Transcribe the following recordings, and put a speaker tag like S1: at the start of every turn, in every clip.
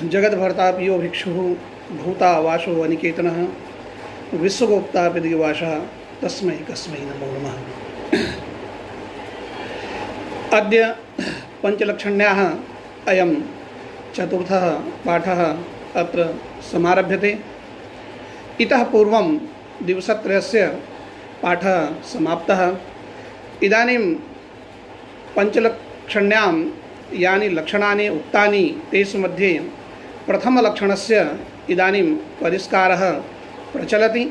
S1: जगद्भर्ताप्यो भिक्षुः भूता वासो अनिकेतनः विश्वगोप्तापि दिवासः तस्मै कस्मै नमो नमः। अद्य पंचलक्षण्याः अयं चतुर्थः पाठः अत्र समारभ्यते। इतः पूर्वं दिवसत्रयस्य पाठः समाप्तः। इदानीं पंचलक्षण्यां यानि लक्षणानि उक्तानि तेषु मध्ये प्रथमलक्षणस्य इदानीं परिष्कारः प्रचलति।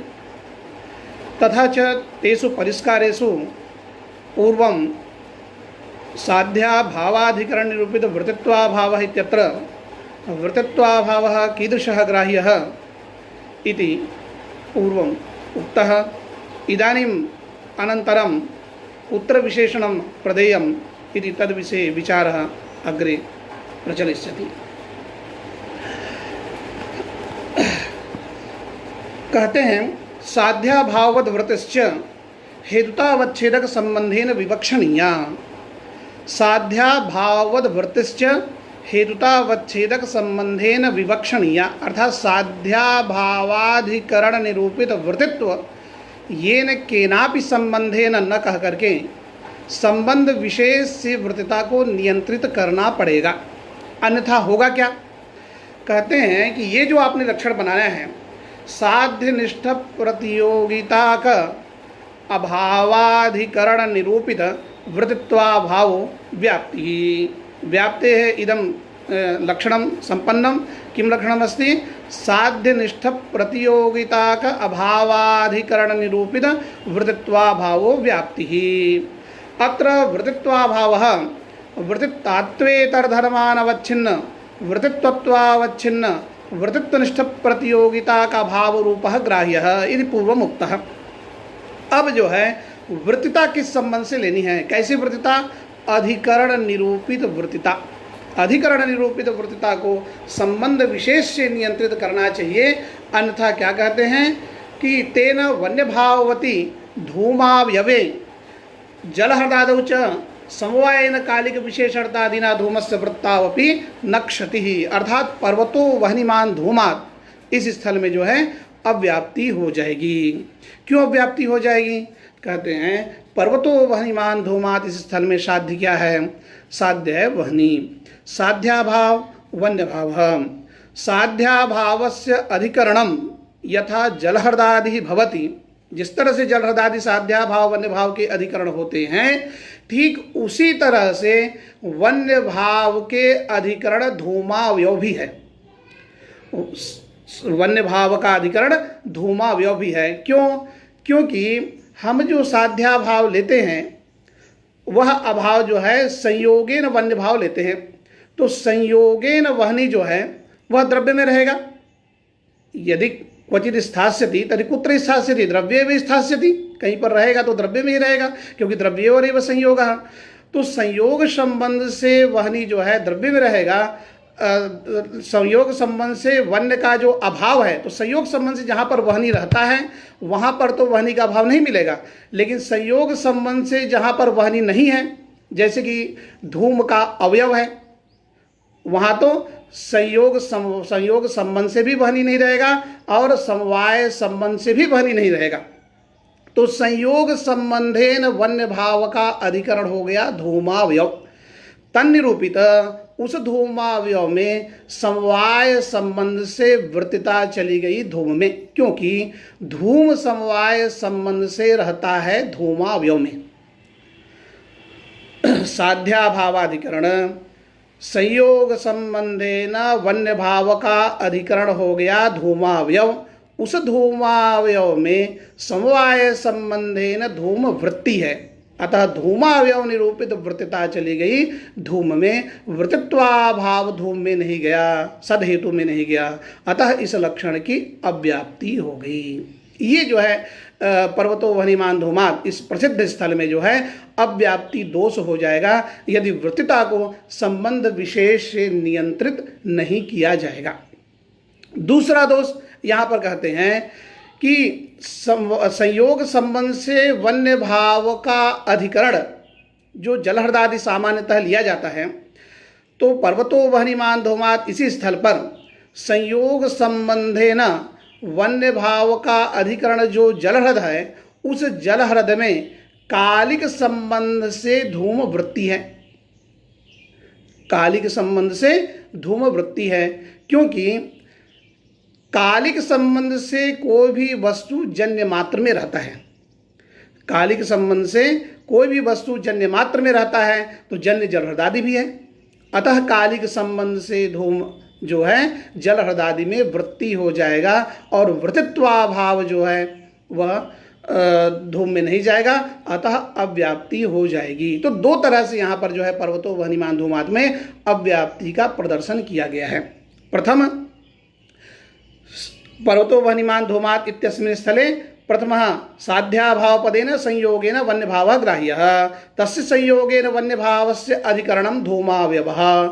S1: तथा च तेषु परिष्कारेषु पूर्वं साध्याभावाधिकरणनिरूपितवृत्तित्वाभावः इत्यत्र वृत्तित्वाभावः कीदृशः ग्राह्यः इति पूर्वम् उक्तः। इदानीम् अनन्तरं कुत्र विशेषणं प्रदेयम् इति तद्विषये विचारः अग्रे प्रचलिष्यति। कहते हैं साध्याभाववद् वृत्तिश्च हेतुतावच्छेदक संबंधेन विवक्षणीया। साध्याभाववद् वृत्तिश्च हेतुतावच्छेदक संबंधेन विवक्षणीया अर्थात साध्याभावाधिकरण निरूपित वृत्तित्व येन केनापि संबंधेन न कह करके संबंध विशेष से वृत्तिता को नियंत्रित करना पड़ेगा, अन्यथा होगा क्या। कहते हैं कि ये जो आपने लक्षण बनाया है साध्यनिष्ठ प्रतियोगिता का अभावाधिकरण निरूपित वृत्तित्वाभाव व्याप्ति व्याप्ते है इदम लक्षणं संपन्नम। किं लक्षणमस्ति? साध्यनिष्ठ प्रतियोगिता का अभावाधिकरण निरूपित वृत्तित्वाभावो व्याप्तिः। अत्र वृत्तित्वाभावः वृत्तितात्वेतरधर्मानवच्छिन्न वृत्तित्वत्वावच्छिन्न वृत्तित्वनिष्ठ प्रतियोगिता का भाव रूपः ग्राह्यः इति पूर्वम् उक्तः। अब जो है वृत्तिता किस संबंध से लेनी है, कैसी वृत्तिता? अधिकरण निरूपित वृत्तिता। अधिकरण निरूपित वृत्तिता को संबंध विशेष से नियंत्रित करना चाहिए, अन्यथा क्या कहते हैं कि तेन वन्यभाववती धूमावयवे जलहृदादौ च समवायेन कालिक विशेषणादिना धूमस्य वृत्तावपि न क्षतिः। अर्थात पर्वतो वह्निमान धूमात् इस स्थल में जो है अव्याप्ति हो जाएगी। क्यों अव्याप्ति हो जाएगी? कहते हैं पर्वतो वह्निमान धूमात् इस स्थल में साध्य क्या है? साध्य है वह्नि। साध्याभाव वन्यभाव। साध्याभावस्य अधिकरणम यथा जलहृदादि भवति, जिस तरह से जलहृदादि साध्याभाव वन्य भाव के अधिकरण होते हैं, ठीक उसी तरह से वन्य भाव के अधिकरण धूमावयव भी है। वन्य भाव का अधिकरण धूमावयव भी है। क्यों? क्योंकि हम जो साध्याभाव लेते हैं वह अभाव जो है संयोगेन वन्य भाव लेते हैं, तो संयोगेन वह्नि जो है वह द्रव्य में रहेगा। यदि क्वचित स्थास्यति तर्हि कुत्र स्थास्यति? द्रव्ये में स्थास्यति। कहीं पर रहेगा तो द्रव्य में ही रहेगा, क्योंकि द्रव्योरेव संयोगः। तो संयोग संबंध से वह्नि जो है द्रव्य में रहेगा। संयोग संबंध से वन्य का जो अभाव है, तो संयोग संबंध से जहाँ पर वह्नि रहता है वहाँ पर तो वह्नि का अभाव नहीं मिलेगा, लेकिन संयोग संबंध से जहाँ पर वह्नि नहीं है, जैसे कि धूम का अवयव है, वहाँ तो संयोग संबंध से भी वह्नि नहीं रहेगा और समवाय संबंध से भी वह्नि नहीं रहेगा। तो संयोग संबंधेन वन्य भाव का अधिकरण हो गया धूमावयव। तन्निरूपित उस धूमावयव में समवाय संबंध से वृत्तिता चली गई धूम में, क्योंकि धूम समवाय संबंध से रहता है धूमावयव में। साध्याभावाधिकरण संयोग संबंधेन वन्य भाव का अधिकरण हो गया धूमावयव। उस धूमावयव में समवाय संबंधेन धूम वृत्ति है, अतः धूमावयव निरूपित वृत्तिता चली गई धूम में। वृत्तित्वाभाव धूम में नहीं गया, सदहेतु में नहीं गया, अतः इस लक्षण की अव्याप्ति हो गई। ये जो है पर्वतो वह्निमान धूमात् इस प्रसिद्ध स्थल में जो है अव्याप्ति दोष हो जाएगा यदि वृत्तिता को संबंध विशेष से नियंत्रित नहीं किया जाएगा। दूसरा दोष यहाँ पर कहते हैं कि संयोग संबंध से वन्य भाव का अधिकरण जो जलहृदादि सामान्यतः लिया जाता है, तो पर्वतो वह्निमान धूमात् इसी स्थल पर संयोग संबंधेन वन्य भाव का अधिकरण जो जलहृद है, उस जलहृद में कालिक संबंध से धूम वृत्ति है। कालिक संबंध से धूम वृत्ति है, क्योंकि कालिक संबंध से कोई भी वस्तु जन्य मात्र में रहता है। कालिक संबंध से कोई भी वस्तु जन्य मात्र में रहता है तो जन्य जलहृदादि भी है। अतः कालिक संबंध से धूम जो है जलहृदादि में वृत्ति हो जाएगा और वृत्तित्वाभाव जो है वह धूम में नहीं जाएगा, अतः अव्याप्ति हो जाएगी। तो दो तरह से यहाँ पर जो है पर्वतो वह्निमान धूमात् में अव्याप्ति का प्रदर्शन किया गया है। प्रथम पर्वतो वह्निमान धूमात् इत्यस्मिन् स्थले प्रथमः साध्याभावपदेन संयोगेन वन्यभावः ग्राह्यः, तस्य संयोगेन वन्यभावस्य अधिकरणं धूमावयवः,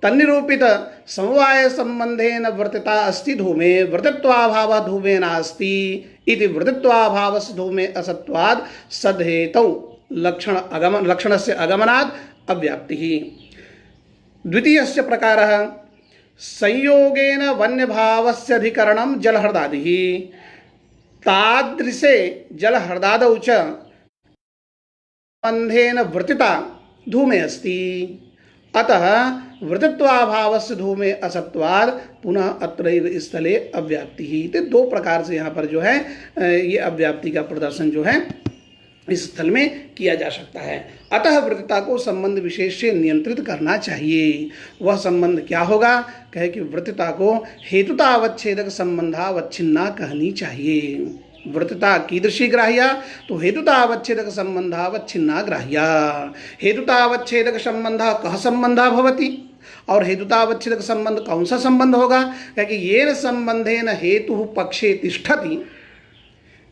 S1: तन्निरूपित समवाय संबंधेन वर्तिता अस्ति धूमे, वृत्तित्वाभावः धूमे नास्ति इति वृत्तित्वाभावस्य धूमे असत्वात् सदहेतौ लक्षणस्य अगमनात् अव्याप्तिः। द्वितीयस्य प्रकारः संयोगेन वन्यभावस्य अधिकरणं जलहृदादिः, तादृशे जलहृदादौ च संबंधेन वृत्तिता धूमे अस्ति, अतः वृत्तित्वाभावस्य धूमे असत्वात् पुनः अत्रैव स्थले अव्याप्ति ही। तो दो प्रकार से यहाँ पर जो है ये अव्याप्ति का प्रदर्शन जो है इस स्थल में किया जा सकता है। अतः वृत्तिता को संबंध विशेष से नियंत्रित करना चाहिए। वह संबंध क्या होगा? कहे कि वृत्तिता को हेतुतावच्छेदक संबंधावच्छिन्ना कहनी चाहिए। वृत्तिता कीदृशी ग्राह्या? तो हेतुतावच्छेदक संबंधावच्छिन्ना ग्राह्या। हेतुतावच्छेदक संबंध कः संबंधः भवति? और हेतुतावच्छेदक संबंध कौन सा संबंध होगा? क्योंकि येन संबंधेन हेतु पक्षे तिष्ठति,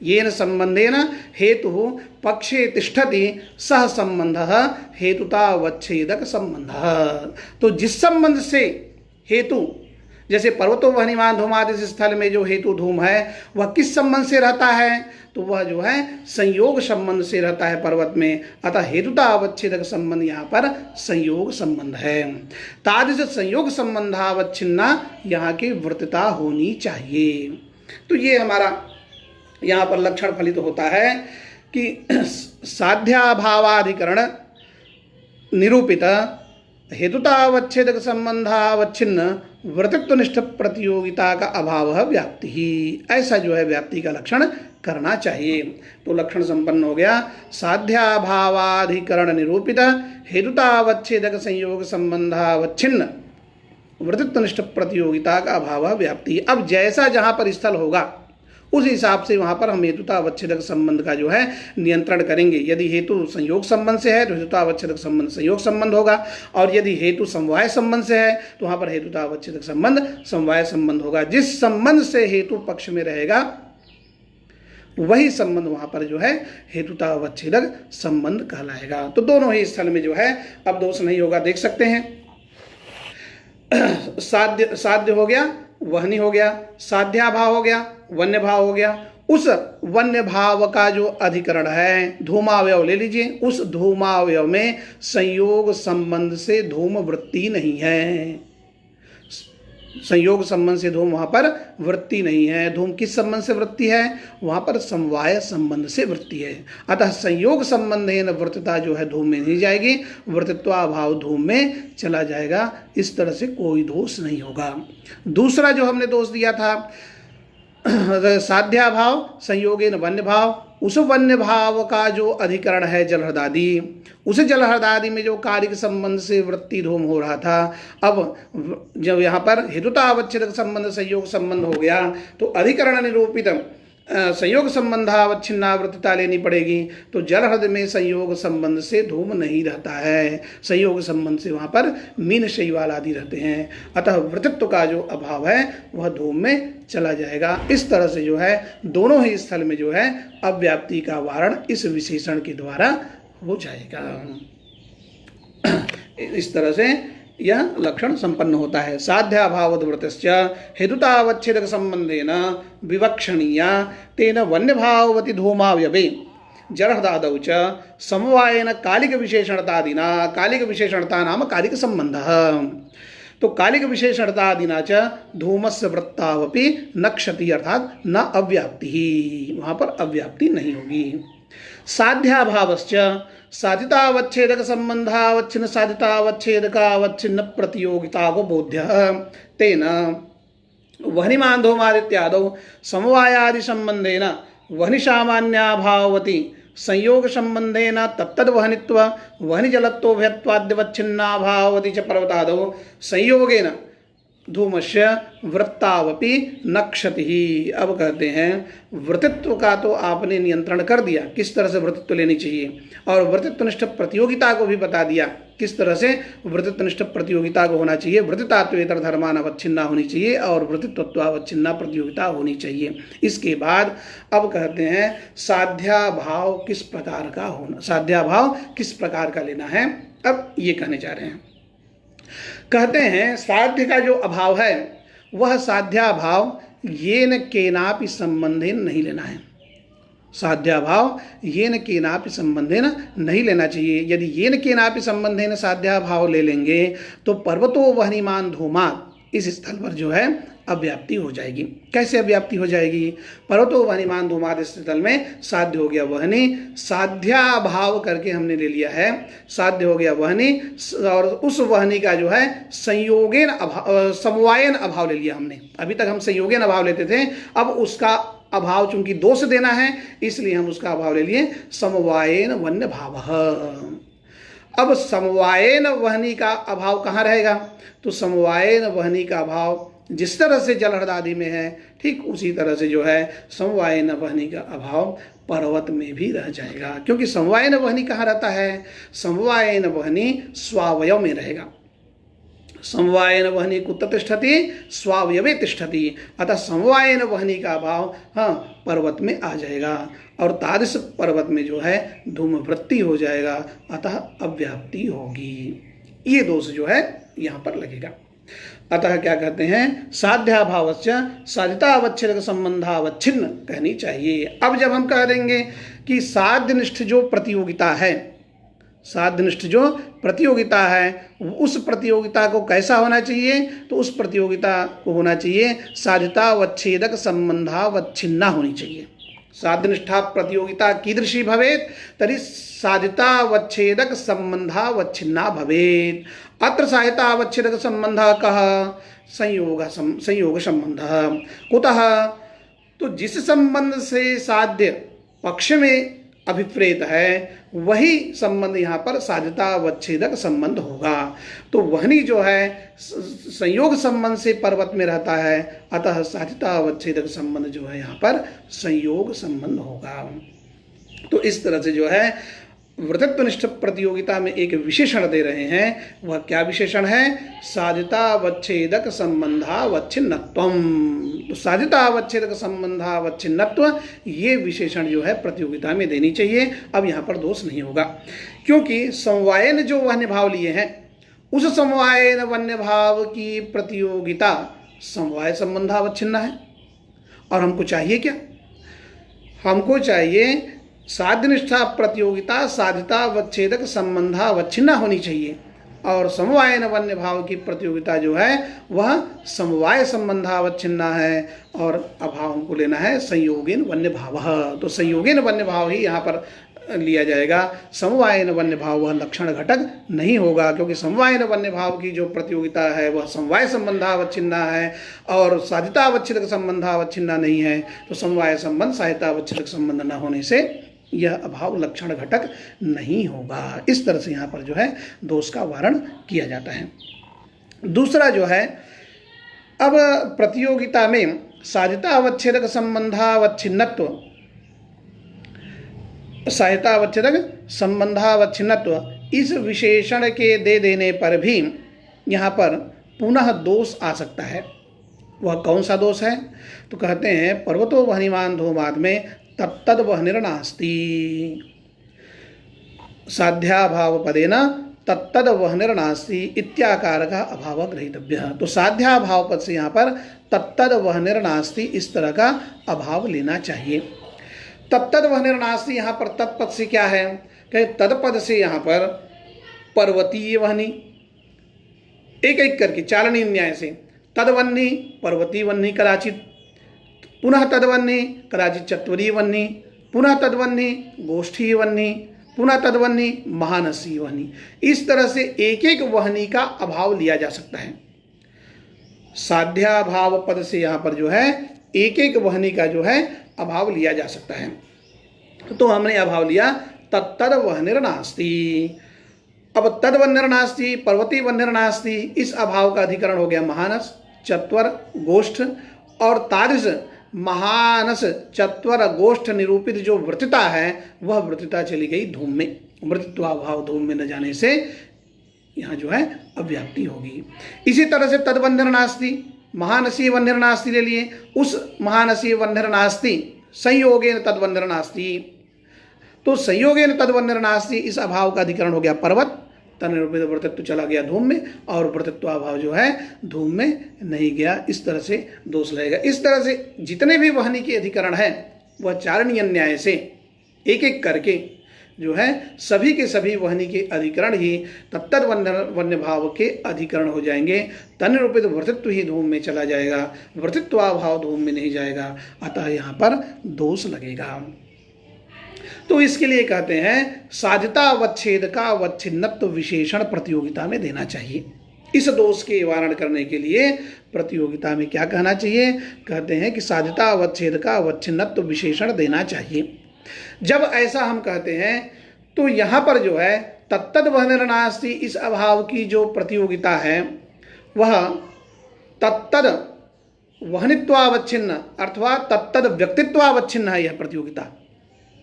S1: येन संबंधेन हेतु पक्षे तिष्ठति सह संबंधः हेतुतावच्छेदक संबंधः। तो जिस संबंध से हेतु, जैसे पर्वतो वह्निमान धूमात् इस स्थल में जो हेतु धूम है वह किस संबंध से रहता है? तो वह जो है संयोग संबंध से रहता है पर्वत में। अतः हेतुतावच्छेदक संबंध यहाँ पर संयोग संबंध है। तादृश संयोग संबंधावच्छिन्ना यहाँ की वृत्तिता होनी चाहिए। तो ये हमारा यहाँ पर लक्षण फलित होता है कि साध्याभावाधिकरण निरूपित हेतुतावच्छेदक संबंधावच्छिन्न वृत्तित्वनिष्ठ प्रतियोगिता का अभाव है व्याप्ति ही। ऐसा जो है व्याप्ति का लक्षण करना चाहिए। तो लक्षण संपन्न हो गया। साध्याभावाधिकरण निरूपित हेतुतावच्छेदक संयोग संबंधावच्छिन्न वृत्तित्वनिष्ठ प्रतियोगिता का अभाव है व्याप्ति। अब जैसा जहाँ पर स्थल होगा उस हिसाब से वहाँ पर हम हेतुतावच्छेदक संबंध का जो है नियंत्रण करेंगे। यदि हेतु संयोग संबंध से है तो हेतुतावच्छेदक संबंध संयोग संबंध होगा, और यदि हेतु समवाय संबंध से है तो वहाँ पर हेतुतावच्छेदक संबंध समवाय संबंध होगा। जिस संबंध से हेतु पक्ष में रहेगा वही संबंध वहाँ पर जो है हेतुतावच्छेदक संबंध कहलाएगा। तो दोनों ही स्थल में जो है अब दोष नहीं होगा। देख सकते हैं, साध्य हो गया, वहनी हो गया, साध्याभाव हो गया, वन्य भाव हो गया। उस वन्य भाव का जो अधिकरण है धूमावयव ले लीजिए, उस धूमावयव में संयोग संबंध से धूम वृत्ति नहीं है। संयोग संबंध से धूम वहाँ पर वृत्ति नहीं है। धूम किस संबंध से वृत्ति है? वहाँ पर समवाय संबंध से वृत्ति है। अतः संयोग संबंधेन वृत्तिता जो है धूम में नहीं जाएगी, वृत्तित्वाभाव धूम में चला जाएगा। इस तरह से कोई दोष नहीं होगा। दूसरा जो हमने दोष दिया था साध्याभाव संयोगेन वन्य भाव, उस वन्य भाव का जो अधिकरण है जलहृदादि, उस जलहृदादि में जो कालिक संबंध से वृत्ति धूम हो रहा था, अब जब यहाँ पर हेतुतावच्छेदक संबंध संयोग संबंध हो गया तो अधिकरण निरूपित संयोग संबंधावच्छिन्ना वृत्तिता लेनी पड़ेगी। तो जलहृद में संयोग संबंध से धूम नहीं रहता है, संयोग संबंध से वहाँ पर मीन शैवाल आदि रहते हैं। अतः वृत्तित्व का जो अभाव है वह धूम में चला जाएगा। इस तरह से जो है दोनों ही स्थल में जो है अव्याप्ति का वारण इस विशेषण के द्वारा हो जाएगा। इस तरह से यह लक्षण संपन्न होता है। साध्याभाववृत्तश्च हेतुतावच्छेदक संबंधेन विवक्षणीया तेन वन्यभाववति धूमावयवे जलहृदादौ च समवायेन कालिक विशेषणतादिना, कालिक विशेषणता नाम कालिक संबंधः। तो कालिक विशेषणतादिना च धूमस्य वृत्तावपि न क्षति अर्थात न अव्याप्ति ही, वहां पर अव्याप्ति नहीं होगी। साध्याभावश्च साधितावच्छेदक संबंधावच्छिन्न साधितावच्छेदकावच्छिन्न प्रतियोगिता को बोध्य तेन वह्निमान्धूमादित्यादौ समवायादि संबंधेन वह्नि सामान्याभाववति संयोग संबंधेन तत्तद्वह्नित्व वह्निजलत्वभयत्वाद्यवच्छिन्नाभाववति च पर्वतादौ संयोगेन धूमस्य वृत्तावपि न क्षति ही। अब कहते हैं वृत्तित्व का तो आपने नियंत्रण कर दिया, किस तरह से वृत्तित्व लेनी चाहिए, और वृत्तित्वनिष्ठ प्रतियोगिता को भी बता दिया, किस तरह से वृत्तित्वनिष्ठ प्रतियोगिता को होना चाहिए। वृत्तितात्वेतर धर्मान अवच्छिन्ना होनी चाहिए और वृत्तित्वावच्छिन्ना प्रतियोगिता होनी चाहिए। इसके बाद अब कहते हैं साध्याभाव किस प्रकार का होना, साध्याभाव किस प्रकार का लेना है, अब ये कहने जा रहे हैं। कहते हैं साध्य का जो अभाव है वह साध्याभाव येन केनापि संबंधेन नहीं लेना है। साध्याभाव येन केनापि संबंधेन नहीं लेना चाहिए। यदि येन केनापि संबंधेन साध्याभाव ले लेंगे तो पर्वतो वह्निमान धूमात् इस स्थल पर जो है अव्याप्ति हो जाएगी। कैसे अव्याप्ति हो जाएगी? पर्वतो वह्निमान धूमात् इस स्थल में साध्य हो गया वह्नि, साध्याभाव करके हमने ले लिया है, साध्य हो गया वह्नि, और उस वह्नि का जो है संयोगेन अभाव, समवायन अभाव ले लिया हमने। अभी तक हम संयोगेन अभाव लेते थे, अब उसका अभाव चूंकि दोष देना है इसलिए हम उसका अभाव ले लिए समवायेन वन्य भाव। अब समवायेन वह्नि का अभाव कहाँ रहेगा? तो समवायेन वह्नि का अभाव जिस तरह से जलहृद आदि में है, ठीक उसी तरह से जो है समवायेन वह्नि का अभाव पर्वत में भी रह जाएगा। क्योंकि समवायेन वह्नि कहाँ रहता है? समवायेन वह्नि स्वावयव में रहेगा। समवायेन वह्नि कुत्र तिष्ठति? स्वावयवे तिष्ठति। अतः समवायेन वह्नि का अभाव पर्वत में आ जाएगा और तादृश पर्वत में जो है धूम वृत्ति हो जाएगा, अतः अव्याप्ति होगी। ये दोष जो है यहाँ पर लगेगा। अतः क्या कहते हैं? साध्याभावस्य साधितावच्छेदक संबंधावच्छिन्न कहनी चाहिए। अब जब हम कह देंगे कि साध्यनिष्ठ जो प्रतियोगिता है, साध्यनिष्ठ जो प्रतियोगिता है उस प्रतियोगिता को कैसा होना चाहिए? तो उस प्रतियोगिता को होना चाहिए साधितावच्छेदक संबंधावच्छिन्ना होनी चाहिए। साध्यनिष्ठा प्रतियोगिता कीदृशी भवेत्? तर्हि साधितावच्छेदक संबंधावच्छिन्ना भवेत्। अत्र साधितावच्छेदक संबंधः कः? संयोग संबंधः। कुतः? तो जिस संबंध से साध्य पक्ष में अभिप्रेत है वही संबंध यहाँ पर साधितावच्छेदक संबंध होगा। तो वह्नि जो है संयोग संबंध से पर्वत में रहता है, अतः साधितावच्छेदक संबंध जो है यहाँ पर संयोग संबंध होगा। तो इस तरह से जो है वृत्तित्वनिष्ठ प्रतियोगिता में एक विशेषण दे रहे हैं। वह क्या विशेषण है? साधितावच्छेदक संबंधावच्छिन्नत्वम। तो साधितावच्छेदक संबंधावच्छिन्नत्व ये विशेषण जो है प्रतियोगिता में देनी चाहिए। अब यहाँ पर दोष नहीं होगा, क्योंकि समवायन जो वन्य भाव लिए हैं उस समवायन वन्य भाव की प्रतियोगिता समवाय संबंधावच्छिन्न है। और हमको चाहिए क्या? हमको चाहिए साध्यनिष्ठा प्रतियोगिता साधितावच्छेदक संबंधावच्छिन्ना होनी चाहिए, और समवायन वन्य भाव की प्रतियोगिता जो है वह समवाय संबंधावच्छिन्ना है, और अभाव हमको लेना है संयोगेन वन्य भाव। तो संयोगेन वन्य भाव ही यहाँ पर लिया जाएगा। समवायन वन्य भाव वह लक्षण घटक नहीं होगा, क्योंकि समवायन वन्य भाव की जो प्रतियोगिता है वह समवाय संबंधावच्छिन्ना है और साधितावच्छेदक संबंधावच्छिन्ना नहीं है। तो समवाय संबंध साधितावच्छेदक संबंध न होने से यह अभाव लक्षण घटक नहीं होगा। इस तरह से यहाँ पर जो है दोष का वारण किया जाता है। दूसरा जो है, अब प्रतियोगिता में साधितावच्छेदक संबंधावच्छिन्नत्व, साधितावच्छेदक संबंधावच्छिन्नत्व इस विशेषण के दे देने पर भी यहाँ पर पुनः दोष आ सकता है। वह कौन सा दोष है? तो कहते हैं पर्वतो वह्निमान धूमात् में तत्तद वह्निर्नास्ति। साध्याभाव पदेन तत्तद वह्निर्नास्ति इत्याकार का अभाव ग्रहीतव्य। तो साध्याभाव पद से यहाँ पर तत्तद वह्निर्नास्ति इस तरह का अभाव लेना चाहिए। तत्तद वह्निर्नास्ति यहाँ पर तत्पद से क्या है? कहे तत्पद से यहाँ पर पर्वतीय वह्नि, एक एक करके चालनीय न्याय से। तदवन्नी पर्वती वन्नी कदाचित, पुनः तदवन्नी कदाचित चत्वरी वन्नी, पुनः तदवन्नी गोष्ठी वन्नी, पुनः तदवन्नी महानसी वहनी। इस तरह से एक एक वहनी का अभाव लिया जा सकता है। साध्याभाव पद से यहाँ पर जो है एक एक वहनी का जो है अभाव लिया जा सकता है। तो हमने अभाव लिया तत्तद वहनिर्नास्ति। अब तदवन्निर्नास्ति, पर्वती वन्निर्नास्ति, इस अभाव का अधिकरण हो गया महानस, चत्वर, गोष्ठ और तादृश महानस चत्वर गोष्ठ निरूपित जो वृत्तिता है वह वृत्तिता चली गई धूम में। वृत्तित्वाभाव धूम में न जाने से यहाँ जो है अव्याप्ति होगी। इसी तरह से तद्वन्निर्नास्ति, महानसी वन्निर्नास्ति ले लिए, उस महानसी वन्निर्नास्ति संयोगेन तद्वन्निर्नास्ति। तो संयोगेन तद्वन्निर्नास्ति इस अभाव का अधिकरण हो गया पर्वत, तनिरूपित वृत्तित्व चला गया धूम में और वृत्तित्वाभाव जो है धूम में नहीं गया। इस तरह से दोष लगेगा। इस तरह से जितने भी वहनी के अधिकरण हैं वह चारणीय न्याय से एक एक करके जो है सभी के सभी वहनी के अधिकरण ही तत्तद वन्य भाव के अधिकरण हो जाएंगे। तनिरूपित वृत्तित्व ही धूम में चला जाएगा, वृत्तित्वाभाव धूम में नहीं जाएगा, अतः यहाँ पर दोष लगेगा। तो इसके लिए कहते हैं साध्यता अवच्छेद का अवच्छिन्नत्व विशेषण प्रतियोगिता में देना चाहिए। इस दोष के निवारण करने के लिए प्रतियोगिता में क्या कहना चाहिए? कहते हैं कि साध्यता अवच्छेद का अवच्छिन्नत्व विशेषण देना चाहिए। जब ऐसा हम कहते हैं तो यहाँ पर जो है तत्तद वहनिर्नास्ति इस अभाव की जो प्रतियोगिता है वह तत्तद वहनित्वावच्छिन्न अथवा तत्तद व्यक्तित्वावच्छिन्न है यह प्रतियोगिता,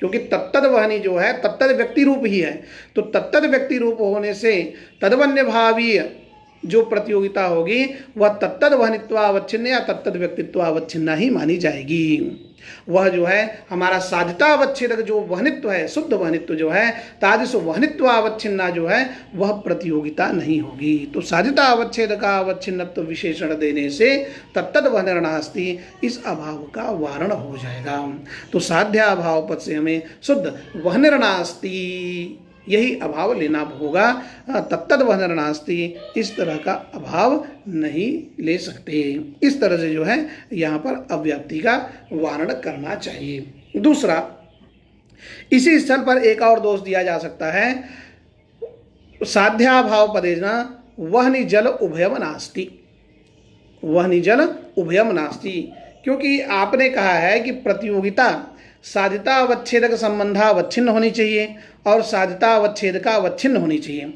S1: क्योंकि तत्तद वहनी जो है तत्तद व्यक्ति रूप ही है। तो तत्तद व्यक्ति रूप होने से तदवन्य भावीय जो प्रतियोगिता होगी वह तत्तद वहनित्वावच्छिन्न या तत्तद व्यक्तित्वावच्छिन्न ही मानी जाएगी। वह जो है हमारा साध्यतावच्छेदक जो वहनित्व है, शुद्ध वहनित्व जो है, तादृश वहनित्वावच्छिन्ना जो है वह प्रतियोगिता नहीं होगी। तो साध्यतावच्छेदक अवच्छिन्नत्व विशेषण देने से तत्तद वहनिर्नास्ति इस अभाव का वारण हो जाएगा। तो साध्याभाव पद से हमें शुद्ध वहनिर्नास्ति यही अभाव लेना होगा। तत्तद वहनिर्नास्ति इस तरह का अभाव नहीं ले सकते। इस तरह से जो है यहाँ पर अव्याप्ति का वारण करना चाहिए। दूसरा, इसी स्थल पर एक और दोष दिया जा सकता है, साध्याभाव पदेना वहनि जल उभयम नास्ति। वहनि जल उभयम नास्ति, क्योंकि आपने कहा है कि प्रतियोगिता साध्यता अवच्छेदक संबंधावच्छिन्न होनी चाहिए और साध्यता अवच्छेद का अवच्छिन्न होनी चाहिए।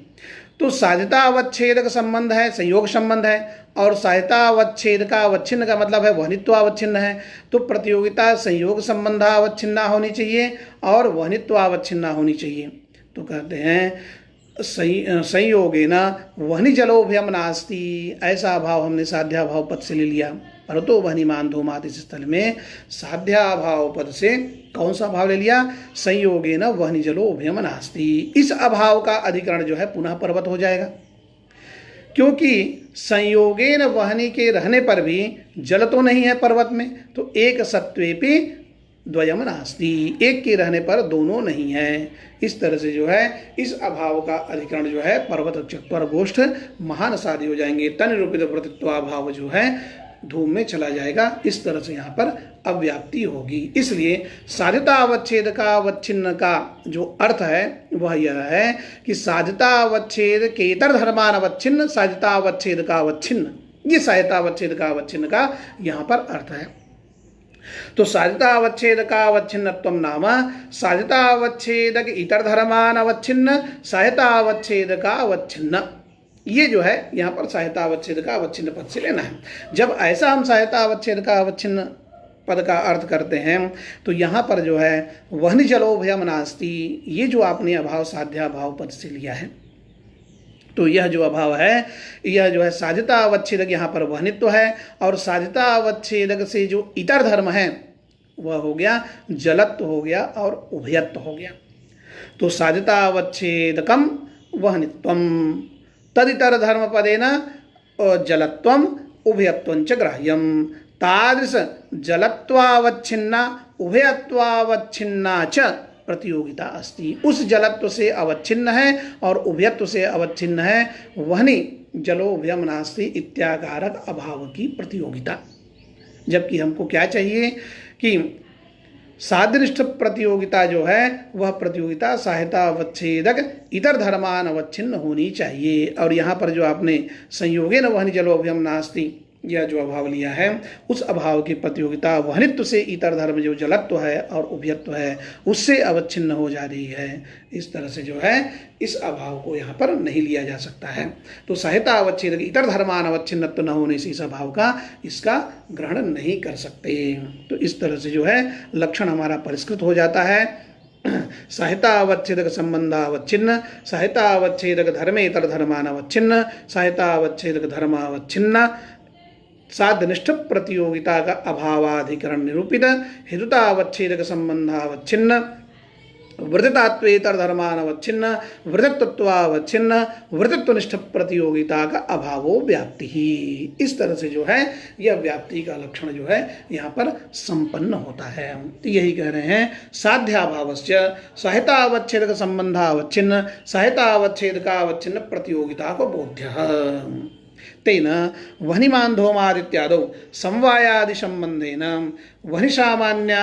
S1: तो साध्यता अवच्छेदक संबंध है, संयोग संबंध है, और साध्यता अवच्छेद का अवच्छिन्न का मतलब है वहनित्वावच्छिन्न है। तो प्रतियोगिता संयोग संबंधावच्छिन्ना होनी चाहिए और वहनित्वावच्छिन्ना होनी चाहिए। तो कहते हैं संयोगेन वहनि जलोभयम नास्ति, ऐसा भाव हमने साध्याभाव पद से ले लिया। परतो वहनिमान धूमात इस स्थल में साध्याभाव पद से कौन सा भाव ले लिया? संयोगेन वहनि जलो उभयम नास्ति। इस अभाव का अधिकरण जो है पुनः पर्वत हो जाएगा, क्योंकि संयोगेन वहनि के रहने पर भी जल तो नहीं है पर्वत में, तो एक सत्वेपि द्वयम नास्ति, एक के रहने पर दोनों नहीं है। इस तरह से जो है इस अभाव का अधिकरण जो है पर्वत चत्वर गोष्ठ महानसादि हो जाएंगे। तनिरूपित वृत्तित्वाभाव जो है धूम में चला जाएगा। इस तरह से यहाँ पर अव्याप्ति होगी। इसलिए साध्यता अवच्छेद का अवच्छिन्न का जो अर्थ है वह यह है कि साध्यता अवच्छेद केतर धर्मान अवच्छिन्न, साध्यता अवच्छेद का अवच्छिन्न, ये साध्यता अवच्छेद का अवच्छिन्न का यहाँ पर अर्थ है। तो साध्यता अवच्छेद का अवच्छिन्नत्व नाम साध्यता अवच्छेदक इतर धर्मान अवच्छिन्न, साध्यता अवच्छेद का अवच्छिन्न, ये जो है यहाँ पर साध्यता अवच्छेद का अवच्छिन्न पद से लेना है। जब ऐसा हम साध्यता अवच्छेद का अवच्छिन्न पद का अर्थ करते हैं तो यहाँ पर जो है वहनि जलोभयम नास्ति, ये जो आपने अभाव साध्याभाव पद से लिया है, तो यह जो अभाव है यह जो है साध्यता अवच्छेदक यहाँ पर वहनित्व है, और साध्यता अवच्छेदक से जो इतर धर्म है वह हो गया जलत्व हो गया और उभयत्व हो गया। तो साध्यता अवच्छेदकम वहनित्वम तदितर धर्म पदेन जलत्वम उभयत्वंच ग्राह्यम, तादृश जलत्वावच्छिन्ना उभयत्वावच्छिन्ना च प्रतियोगिता अस्ति। उस जलत्व से अवच्छिन्न है और उभयत्व से अवच्छिन्न है वहनि जलोभयम नास्ति इत्याकारक अभाव की प्रतियोगिता। जबकि हमको क्या चाहिए कि साध्यनिष्ठ प्रतियोगिता जो है वह प्रतियोगिता सहायता अवच्छेदक इतर धर्मान अवच्छिन्न होनी चाहिए। और यहाँ पर जो आपने संयोगेन वहनि जलोभयम नास्ति यह जो अभाव लिया है उस अभाव की प्रतियोगिता वहनित्व से इतर धर्म जो जलत्व है और उभयत्व है उससे अवच्छिन्न हो जा रही है। इस तरह से जो है इस अभाव को यहाँ पर नहीं लिया जा सकता है। तो सहायता अवच्छेद इतर धर्मान अवच्छिन्नत्व न होने से इस अभाव का इसका ग्रहण नहीं कर सकते। तो इस तरह से जो है लक्षण हमारा परिष्कृत हो जाता है। सहायता अवच्छेदक संबंधावच्छिन्न, सहायता अवच्छेदक धर्मेतर धर्मानवच्छिन्न, सहायता अवच्छेदक धर्मावच्छिन्न, साध्यनिष्ठ प्रतियोगिता का अभावाधिकरण निरूपित, हेतुतावच्छेदक संबंधावच्छिन्न, वृद्धतात्वेतर धर्मानवच्छिन्न, वृद्धत्वावच्छिन्न, वृद्धत्वनिष्ठ प्रतियोगिता का अभावो व्याप्ति ही। इस तरह से जो है यह व्याप्ति का लक्षण जो है यहाँ पर संपन्न होता है। तो यही कह रहे हैं साध्याभावस्य सहायतावच्छेदक संबंधावच्छिन्न, सहायतावच्छेदकावच्छिन्न प्रतियोगिता को बोध्य तेन वह्निमान धूमादित्यादौ समवायादि संबंधेन वह्नि सामान्य